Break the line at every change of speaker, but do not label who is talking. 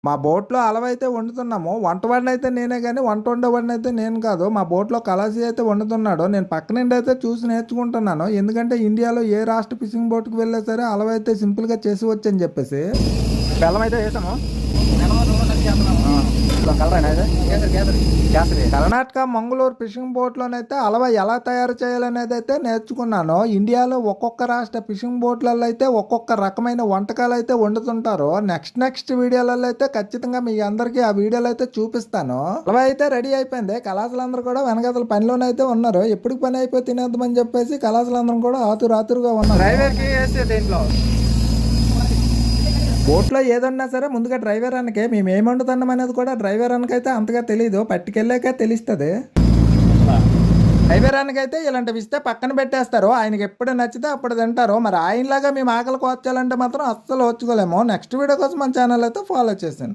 మా బోట్‌లో అలవైతే వండుతున్నాము. వంటవాడినైతే నేనే గానీ, వంట వండేవాడినైతే నేను కాదు. మా బోట్‌లో ఖలాసీ అయితే వండుతున్నాడు. నేను పక్కనుండైతే చూసి నేర్చుకుంటున్నాను. ఎందుకంటే ఇండియాలో ఏ రాష్ట్ర ఫిషింగ్ బోట్‌కి వెళ్ళినా సరే అలవైతే సింపుల్‌గా చేసేవచ్చని చెప్పేసి.
బెల్లం అయితే వేసాము. కలర్ అయితే కేసరి.
కర్ణాటక, మంగళూరు ఫిషింగ్ బోట్‌లోనైతే అలవ ఎలా తయారు చేయాలనేది అయితే నేర్చుకున్నాను. ఇండియాలో ఒక్కొక్క రాష్ట్ర ఫిషింగ్ బోట్‌లలో అయితే ఒక్కొక్క రకమైన వంటకాలు అయితే వండుతుంటారు. నెక్స్ట్ వీడియోలలో అయితే ఖచ్చితంగా మీ అందరికీ ఆ వీడియోలు అయితే చూపిస్తాను. అలవ అయితే రెడీ అయిపోయింది. కళాశాలందరూ కూడా వెనకాతల పనిలోనైతే ఉన్నారు. ఎప్పుడు పని అయిపోయి తినేద్దామని చెప్పేసి కళాశాలందరం కూడా ఆతురాతురుగా ఉన్నారు.
డ్రైవర్కి వేస్తే దేంట్లో
బోట్లో ఏదన్నా సరే ముందుగా డ్రైవర్ అనకే మేము ఏం వండుతున్నాం అనేది కూడా డ్రైవర్ అనకైతే అంతగా తెలీదు. పట్టుకెళ్ళాక తెలుస్తుంది. డ్రైవర్ అనకైతే ఇలాంటివి ఇస్తే పక్కన పెట్టేస్తారు. ఆయనకి ఎప్పుడు నచ్చితే అప్పుడు తింటారు. మరి ఆయనలాగా మేము ఆకలి కోర్చాలంటే మాత్రం అస్సలు వచ్చుకోలేము. నెక్స్ట్ వీడియో కోసం మన ఛానల్ అయితే ఫాలో చేసాను.